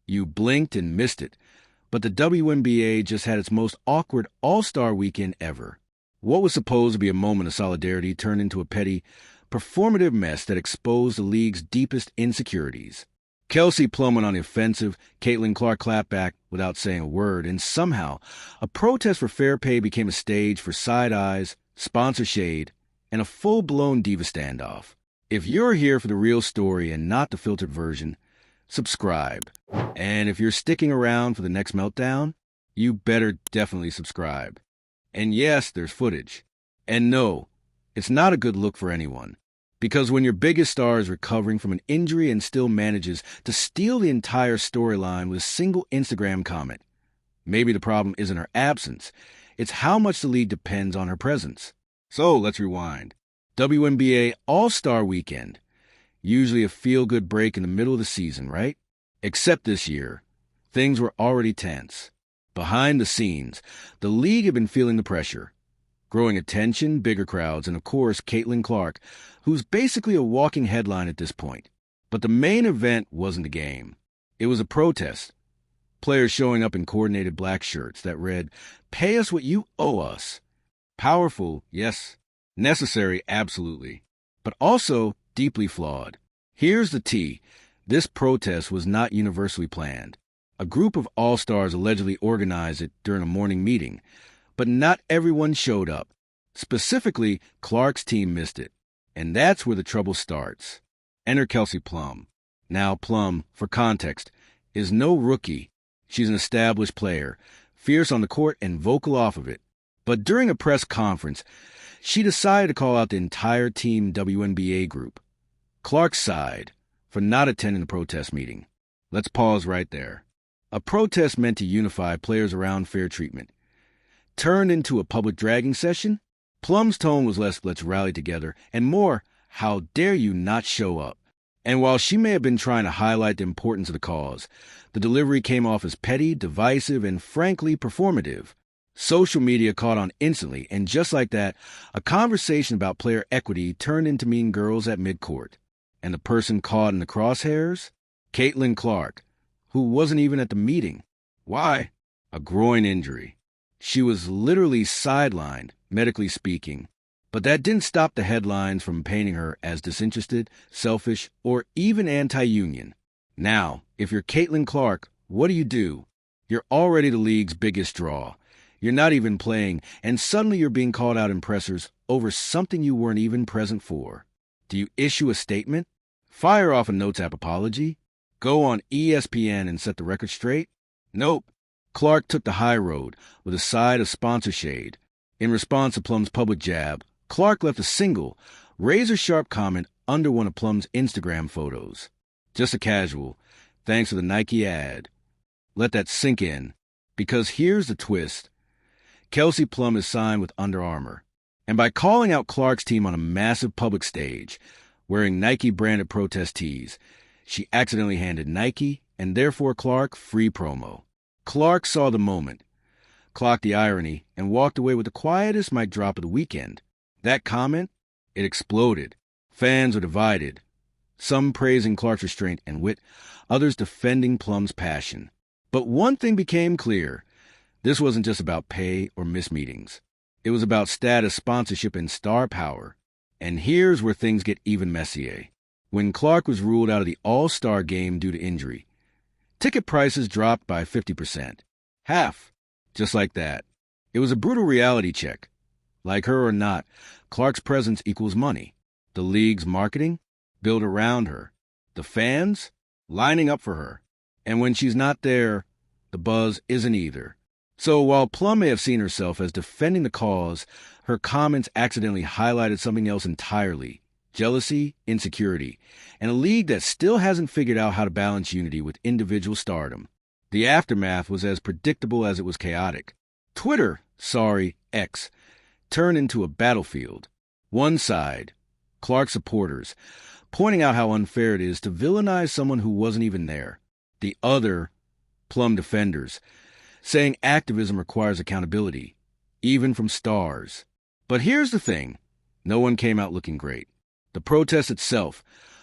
You blinked and missed it. But the WNBA just had its most awkward all-star weekend ever. What was supposed to be a moment of solidarity turned into a petty, performative mess that exposed the league's deepest insecurities. Kelsey Plum went on the offensive, Caitlin Clark clapped back without saying a word, and somehow a protest for fair pay became a stage for side eyes, sponsor shade, and a full-blown diva standoff. If you're here for the real story and not the filtered version, subscribe. And if you're sticking around for the next meltdown, you better definitely subscribe. And yes, there's footage. And no, it's not a good look for anyone. Because when your biggest star is recovering from an injury and still manages to steal the entire storyline with a single Instagram comment, maybe the problem isn't her absence, it's how much the league depends on her presence. So let's rewind. WNBA All-Star Weekend. Usually a feel-good break in the middle of the season, right? Except this year, things were already tense. Behind the scenes, the league had been feeling the pressure. Growing attention, bigger crowds, and of course, Caitlin Clark, who's basically a walking headline at this point. But the main event wasn't a game. It was a protest. Players showing up in coordinated black shirts that read, "Pay us what you owe us." Powerful, yes. Necessary, absolutely. But also deeply flawed. Here's the tea. This protest was not universally planned. A group of all-stars allegedly organized it during a morning meeting, but not everyone showed up. Specifically, Clark's team missed it. And that's where the trouble starts. Enter Kelsey Plum. Now, Plum, for context, is no rookie. She's an established player, fierce on the court and vocal off of it. But during a press conference, she decided to call out the entire Team WNBA group. Clark sighed for not attending the protest meeting. Let's pause right there. A protest meant to unify players around fair treatment. Turned into a public dragging session? Plum's tone was less "let's rally together" and more "how dare you not show up." And while she may have been trying to highlight the importance of the cause, the delivery came off as petty, divisive, and frankly performative. Social media caught on instantly, and just like that, a conversation about player equity turned into Mean Girls at midcourt. And the person caught in the crosshairs? Caitlin Clark, who wasn't even at the meeting. Why? A groin injury. She was literally sidelined, medically speaking. But that didn't stop the headlines from painting her as disinterested, selfish, or even anti-union. Now, if you're Caitlin Clark, what do? You're already the league's biggest draw. You're not even playing, and suddenly you're being called out in pressers over something you weren't even present for. Do you issue a statement? Fire off a Notes app apology? Go on ESPN and set the record straight? Nope. Clark took the high road with a side of sponsor shade. In response to Plum's public jab, Clark left a single, razor-sharp comment under one of Plum's Instagram photos. Just a casual, "Thanks for the Nike ad." Let that sink in, because here's the twist. Kelsey Plum is signed with Under Armour, and by calling out Clark's team on a massive public stage, wearing Nike-branded protest tees, she accidentally handed Nike, and therefore Clark, free promo. Clark saw the moment, clocked the irony, and walked away with the quietest mic drop of the weekend. That comment, it exploded. Fans were divided, some praising Clark's restraint and wit, others defending Plum's passion. But one thing became clear. This wasn't just about pay or missed meetings. It was about status, sponsorship, and star power. And here's where things get even messier. When Clark was ruled out of the All-Star game due to injury, ticket prices dropped by 50%. Half. Just like that. It was a brutal reality check. Like her or not, Clark's presence equals money. The league's marketing? Built around her. The fans? Lining up for her. And when she's not there, the buzz isn't either. So while Plum may have seen herself as defending the cause, her comments accidentally highlighted something else entirely. Jealousy, insecurity, and a league that still hasn't figured out how to balance unity with individual stardom. The aftermath was as predictable as it was chaotic. Twitter, X, turned into a battlefield. One side, Clark supporters, pointing out how unfair it is to villainize someone who wasn't even there. The other, Plum defenders, saying activism requires accountability, even from stars. But here's the thing. No one came out looking great. The protest itself,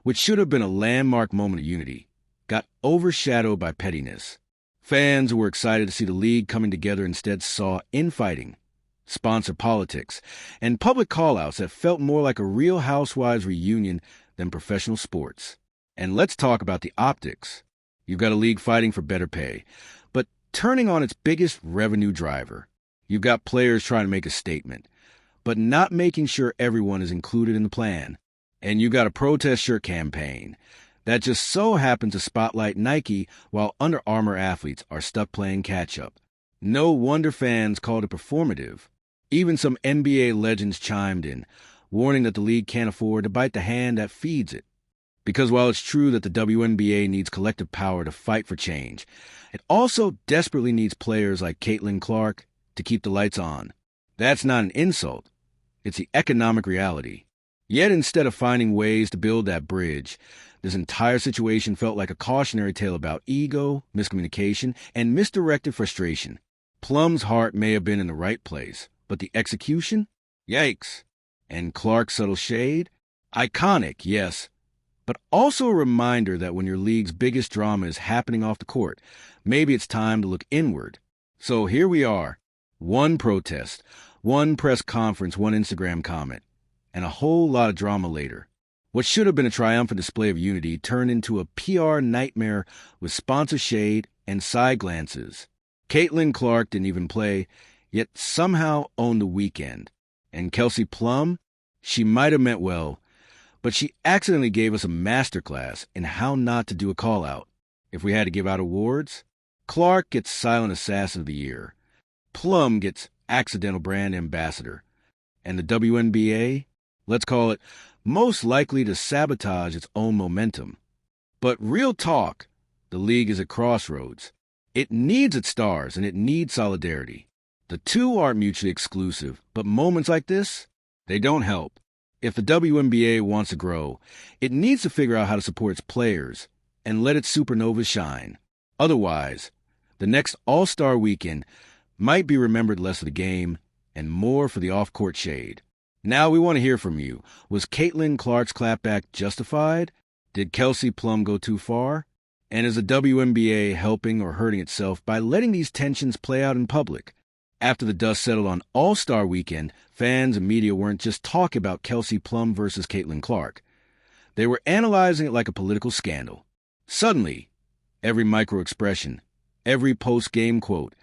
which should have been a landmark moment of unity, got overshadowed by pettiness. Fans who were excited to see the league coming together instead saw infighting, sponsor politics, and public call-outs that felt more like a Real Housewives reunion than professional sports. And let's talk about the optics. You've got a league fighting for better pay, but turning on its biggest revenue driver. You've got players trying to make a statement, but not making sure everyone is included in the plan. And you've got a protest shirt campaign that just so happens to spotlight Nike while Under Armour athletes are stuck playing catch-up. No wonder fans called it performative. Even some NBA legends chimed in, warning that the league can't afford to bite the hand that feeds it. Because while it's true that the WNBA needs collective power to fight for change, it also desperately needs players like Caitlin Clark to keep the lights on. That's not an insult. It's the economic reality. Yet instead of finding ways to build that bridge, this entire situation felt like a cautionary tale about ego, miscommunication, and misdirected frustration. Plum's heart may have been in the right place, but the execution? Yikes. And Clark's subtle shade? Iconic, yes, but also a reminder that when your league's biggest drama is happening off the court, maybe it's time to look inward. So here we are. One protest, one press conference, one Instagram comment, and a whole lot of drama later. What should have been a triumphant display of unity turned into a PR nightmare with sponsor shade and side glances. Caitlin Clark didn't even play, yet somehow owned the weekend. And Kelsey Plum, she might have meant well, but she accidentally gave us a masterclass in how not to do a call-out. If we had to give out awards, Clark gets Silent Assassin of the Year. Plum gets Accidental Brand Ambassador. And the WNBA, let's call it, most likely to sabotage its own momentum. But real talk, the league is at crossroads. It needs its stars, and it needs solidarity. The two aren't mutually exclusive, but moments like this, they don't help. If the WNBA wants to grow, it needs to figure out how to support its players and let its supernovas shine. Otherwise, the next All-Star weekend might be remembered less of the game and more for the off-court shade. Now we want to hear from you. Was Caitlin Clark's clapback justified? Did Kelsey Plum go too far? And is the WNBA helping or hurting itself by letting these tensions play out in public? After the dust settled on All-Star Weekend, fans and media weren't just talking about Kelsey Plum versus Caitlin Clark. They were analyzing it like a political scandal. Suddenly, every micro-expression, every post-game quote,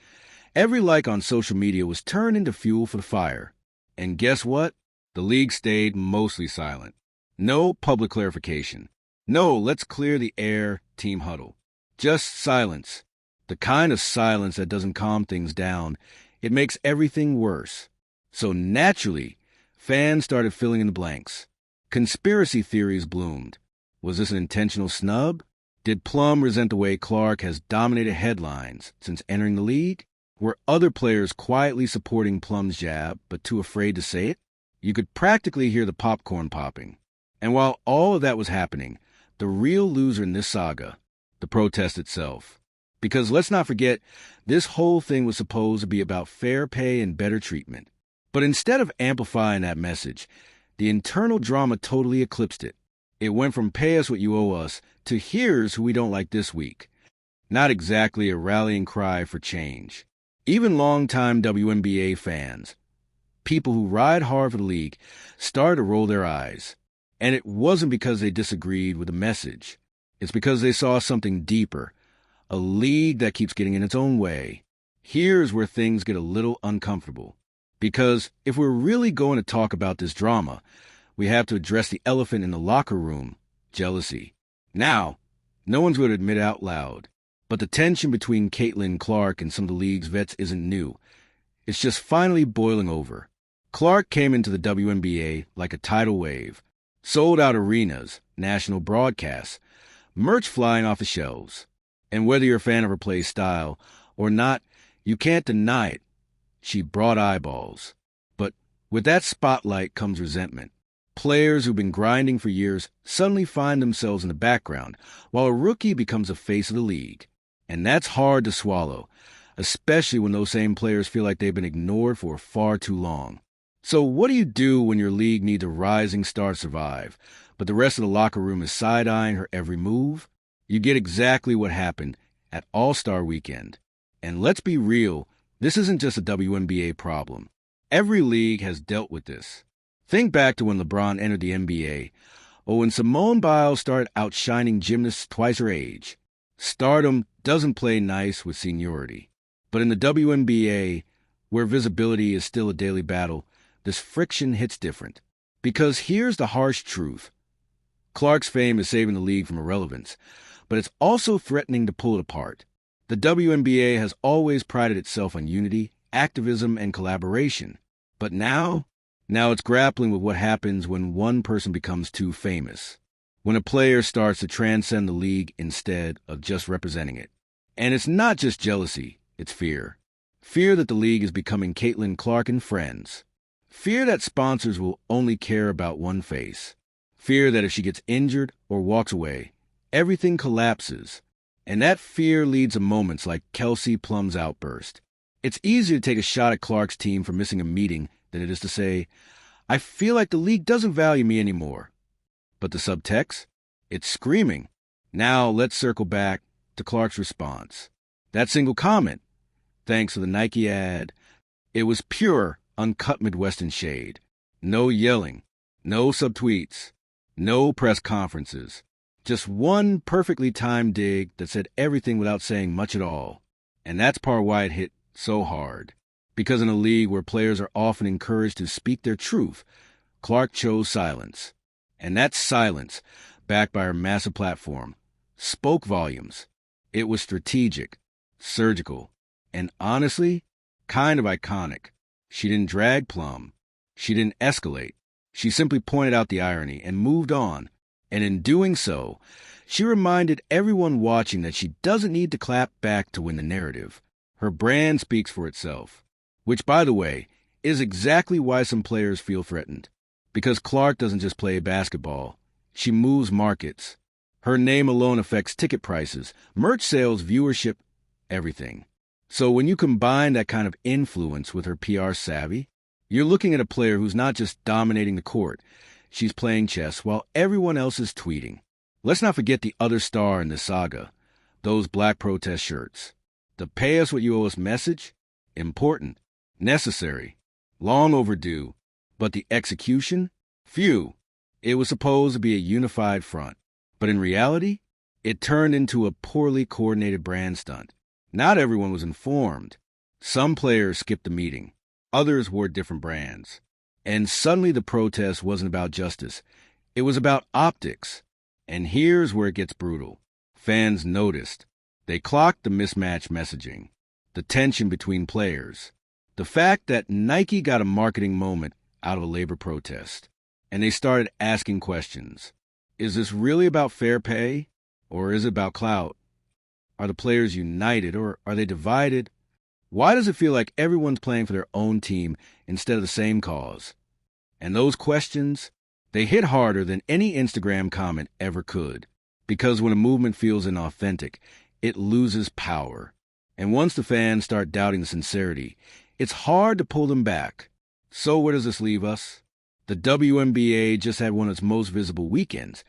every like on social media was turned into fuel for the fire. And guess what? The league stayed mostly silent. No public clarification. No, let's clear the air, team huddle. Just silence. The kind of silence that doesn't calm things down. It makes everything worse. So naturally, fans started filling in the blanks. Conspiracy theories bloomed. Was this an intentional snub? Did Plum resent the way Clark has dominated headlines since entering the league? Were other players quietly supporting Plum's jab, but too afraid to say it? You could practically hear the popcorn popping. And while all of that was happening, the real loser in this saga, the protest itself. Because let's not forget, this whole thing was supposed to be about fair pay and better treatment. But instead of amplifying that message, the internal drama totally eclipsed it. It went from pay us what you owe us to here's who we don't like this week. Not exactly a rallying cry for change. Even longtime WNBA fans, people who ride hard for the league, started to roll their eyes. And it wasn't because they disagreed with the message. It's because they saw something deeper. A league that keeps getting in its own way. Here's where things get a little uncomfortable. Because if we're really going to talk about this drama, we have to address the elephant in the locker room, jealousy. Now, no one's going to admit it out loud, but the tension between Caitlin Clark and some of the league's vets isn't new. It's just finally boiling over. Clark came into the WNBA like a tidal wave. Sold out arenas, national broadcasts, merch flying off the shelves. And whether you're a fan of her play style or not, you can't deny it. She brought eyeballs. But with that spotlight comes resentment. Players who've been grinding for years suddenly find themselves in the background, while a rookie becomes the face of the league. And that's hard to swallow, especially when those same players feel like they've been ignored for far too long. So what do you do when your league needs a rising star to survive, but the rest of the locker room is side-eyeing her every move? You get exactly what happened at All-Star Weekend. And let's be real, this isn't just a WNBA problem. Every league has dealt with this. Think back to when LeBron entered the NBA, or when Simone Biles started outshining gymnasts twice her age. Stardom doesn't play nice with seniority. But in the WNBA, where visibility is still a daily battle, this friction hits different. Because here's the harsh truth. Clark's fame is saving the league from irrelevance, but it's also threatening to pull it apart. The WNBA has always prided itself on unity, activism, and collaboration. But now it's grappling with what happens when one person becomes too famous. When a player starts to transcend the league instead of just representing it. And it's not just jealousy, it's fear. Fear that the league is becoming Caitlin Clark and friends. Fear that sponsors will only care about one face. Fear that if she gets injured or walks away, everything collapses. And that fear leads to moments like Kelsey Plum's outburst. It's easier to take a shot at Clark's team for missing a meeting than it is to say, I feel like the league doesn't value me anymore. But the subtext? It's screaming. Now let's circle back to Clark's response. That single comment, thanks to the Nike ad, it was pure, uncut Midwestern shade. No yelling, no subtweets, no press conferences. Just one perfectly timed dig that said everything without saying much at all. And that's part why it hit so hard. Because in a league where players are often encouraged to speak their truth, Clark chose silence. And that silence, backed by her massive platform, spoke volumes. It was strategic, surgical, and honestly, kind of iconic. She didn't drag Plum. She didn't escalate. She simply pointed out the irony and moved on. And in doing so, she reminded everyone watching that she doesn't need to clap back to win the narrative. Her brand speaks for itself. Which, by the way, is exactly why some players feel threatened. Because Clark doesn't just play basketball. She moves markets. Her name alone affects ticket prices, merch sales, viewership, everything. So when you combine that kind of influence with her PR savvy, you're looking at a player who's not just dominating the court. She's playing chess while everyone else is tweeting. Let's not forget the other star in this saga, those black protest shirts. The pay us what you owe us message? Important, necessary, long overdue. But the execution? Phew. It was supposed to be a unified front. But in reality, it turned into a poorly coordinated brand stunt. Not everyone was informed. Some players skipped the meeting. Others wore different brands. And suddenly the protest wasn't about justice. It was about optics. And here's where it gets brutal. Fans noticed. They clocked the mismatched messaging, the tension between players, the fact that Nike got a marketing moment out of a labor protest. And they started asking questions. Is this really about fair pay? Or is it about clout? Are the players united or are they divided? Why does it feel like everyone's playing for their own team instead of the same cause? And those questions, they hit harder than any Instagram comment ever could. Because when a movement feels inauthentic, it loses power. And once the fans start doubting the sincerity, it's hard to pull them back. So where does this leave us? The WNBA just had one of its most visible weekends,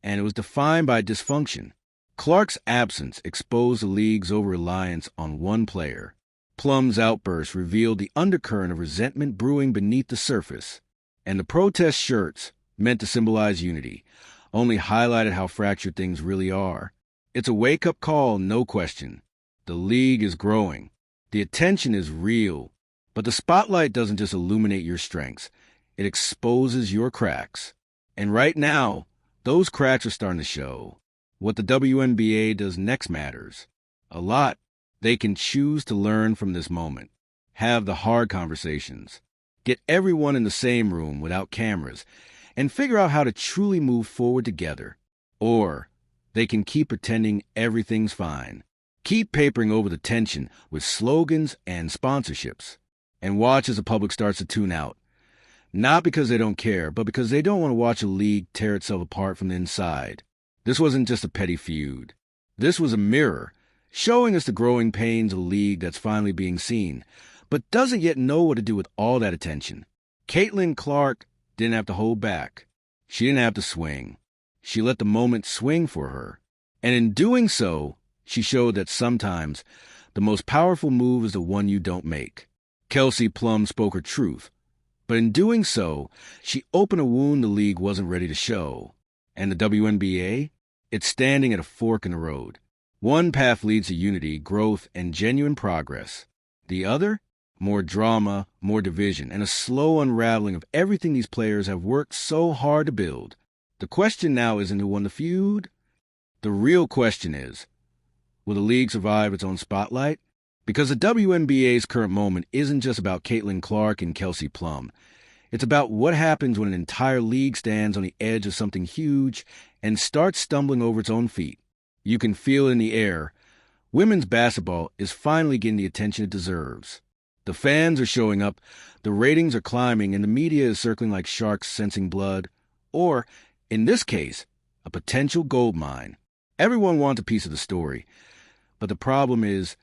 and it was defined by dysfunction. Clark's absence exposed the league's over-reliance on one player. Plum's outburst revealed the undercurrent of resentment brewing beneath the surface. And the protest shirts, meant to symbolize unity, only highlighted how fractured things really are. It's a wake-up call, no question. The league is growing. The attention is real. But the spotlight doesn't just illuminate your strengths. It exposes your cracks. And right now, those cracks are starting to show. What the WNBA does next matters. A lot. They can choose to learn from this moment. Have the hard conversations. Get everyone in the same room without cameras. And figure out how to truly move forward together. Or they can keep pretending everything's fine. Keep papering over the tension with slogans and sponsorships. And watch as the public starts to tune out. Not because they don't care, but because they don't want to watch a league tear itself apart from the inside. This wasn't just a petty feud. This was a mirror, showing us the growing pains of a league that's finally being seen, but doesn't yet know what to do with all that attention. Caitlin Clark didn't have to hold back. She didn't have to swing. She let the moment swing for her. And in doing so, she showed that sometimes the most powerful move is the one you don't make. Kelsey Plum spoke her truth, but in doing so, she opened a wound the league wasn't ready to show. And the WNBA? It's standing at a fork in the road. One path leads to unity, growth, and genuine progress. The other? More drama, more division, and a slow unraveling of everything these players have worked so hard to build. The question now isn't who won the feud. The real question is, will the league survive its own spotlight? Because the WNBA's current moment isn't just about Caitlin Clark and Kelsey Plum. It's about what happens when an entire league stands on the edge of something huge and starts stumbling over its own feet. You can feel it in the air. Women's basketball is finally getting the attention it deserves. The fans are showing up, the ratings are climbing, and the media is circling like sharks sensing blood. Or, in this case, a potential gold mine. Everyone wants a piece of the story. But the problem is,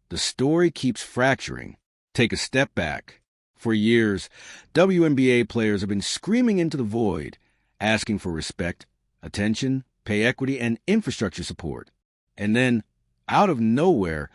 the story keeps fracturing. Take a step back. For years, WNBA players have been screaming into the void, asking for respect, attention, pay equity, and infrastructure support. And then, out of nowhere,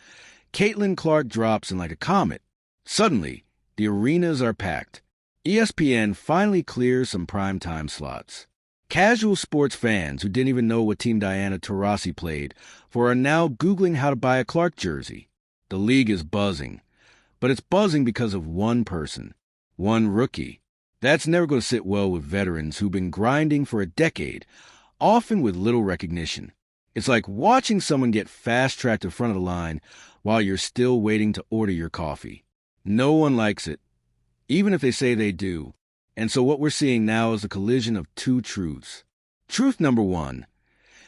Caitlin Clark drops in like a comet. Suddenly, the arenas are packed. ESPN finally clears some primetime slots. Casual sports fans who didn't even know what team Diana Taurasi played for are now Googling how to buy a Clark jersey. The league is buzzing. But it's buzzing because of one person, one rookie. That's never going to sit well with veterans who've been grinding for a decade, often with little recognition. It's like watching someone get fast-tracked in front of the line while you're still waiting to order your coffee. No one likes it, even if they say they do. And so what we're seeing now is a collision of two truths. Truth number one,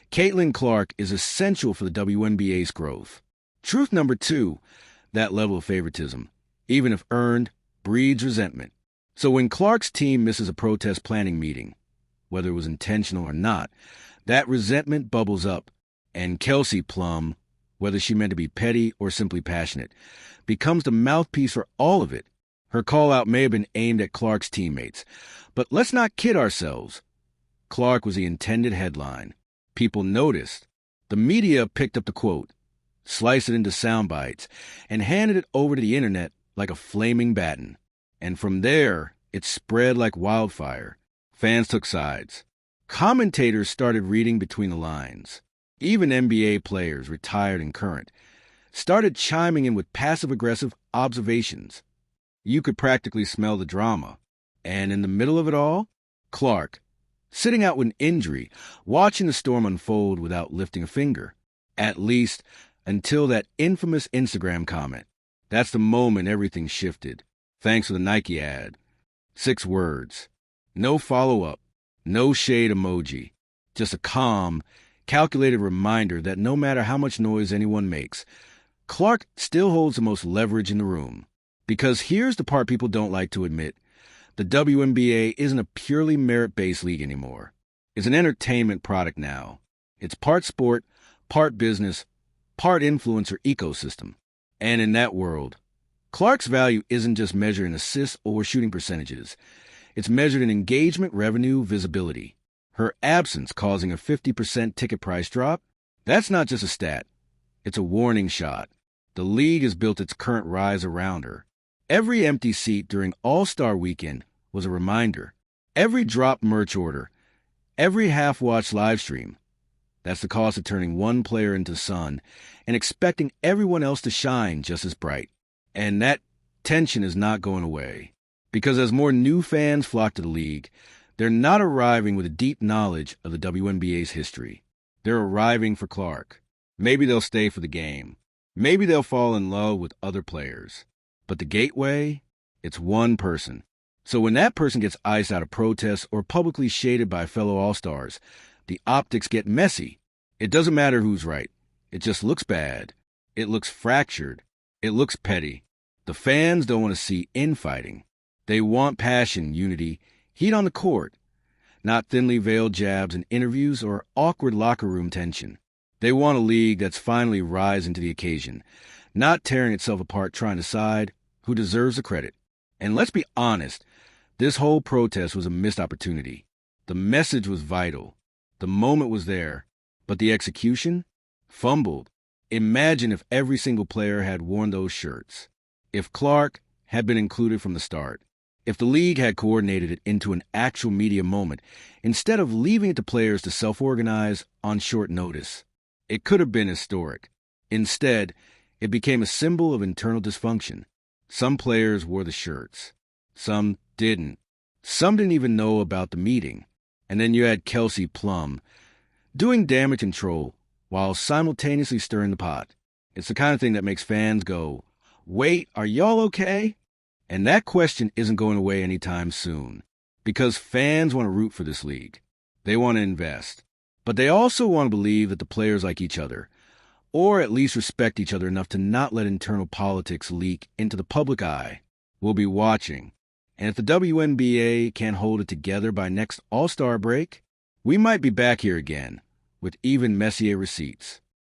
Caitlin Clark is essential for the WNBA's growth. Truth number two, that level of favoritism, even if earned, breeds resentment. So when Clark's team misses a protest planning meeting, whether it was intentional or not, that resentment bubbles up, and Kelsey Plum, whether she meant to be petty or simply passionate, becomes the mouthpiece for all of it. Her call-out may have been aimed at Clark's teammates, but let's not kid ourselves. Clark was the intended headline. People noticed. The media picked up the quote, sliced it into sound bites, and handed it over to the internet like a flaming baton. And from there, it spread like wildfire. Fans took sides. Commentators started reading between the lines. Even NBA players, retired and current, started chiming in with passive-aggressive observations. You could practically smell the drama. And in the middle of it all, Clark, sitting out with an injury, watching the storm unfold without lifting a finger. At least until that infamous Instagram comment. That's the moment everything shifted. Thanks to the Nike ad. 6 words. No follow-up. No shade emoji. Just a calm, calculated reminder that no matter how much noise anyone makes, Clark still holds the most leverage in the room. Because here's the part people don't like to admit. The WNBA isn't a purely merit-based league anymore. It's an entertainment product now. It's part sport, part business, part influencer ecosystem. And in that world, Clark's value isn't just measured in assists or shooting percentages. It's measured in engagement, revenue, visibility. Her absence causing a 50% ticket price drop? That's not just a stat. It's a warning shot. The league has built its current rise around her. Every empty seat during All-Star Weekend was a reminder. Every dropped merch order, every half-watched live stream. That's the cost of turning one player into the sun and expecting everyone else to shine just as bright. And that tension is not going away. Because as more new fans flock to the league, they're not arriving with a deep knowledge of the WNBA's history. They're arriving for Clark. Maybe they'll stay for the game. Maybe they'll fall in love with other players. But the gateway? It's one person. So when that person gets iced out of protest or publicly shaded by fellow All-Stars, the optics get messy. It doesn't matter who's right. It just looks bad. It looks fractured. It looks petty. The fans don't want to see infighting. They want passion, unity, heat on the court, not thinly veiled jabs in interviews or awkward locker room tension. They want a league that's finally rising to the occasion, not tearing itself apart trying to decide who deserves the credit. And let's be honest, this whole protest was a missed opportunity. The message was vital. The moment was there. But the execution? Fumbled. Imagine if every single player had worn those shirts. If Clark had been included from the start. If the league had coordinated it into an actual media moment, instead of leaving it to players to self-organize on short notice. It could have been historic. Instead, it became a symbol of internal dysfunction. Some players wore the shirts. Some didn't. Some didn't even know about the meeting. And then you had Kelsey Plum doing damage control while simultaneously stirring the pot. It's the kind of thing that makes fans go, "Wait, are y'all okay?" And that question isn't going away anytime soon, because fans want to root for this league. They want to invest. But they also want to believe that the players like each other, or at least respect each other enough to not let internal politics leak into the public eye. We'll be watching. And if the WNBA can't hold it together by next All-Star break, we might be back here again with even messier receipts.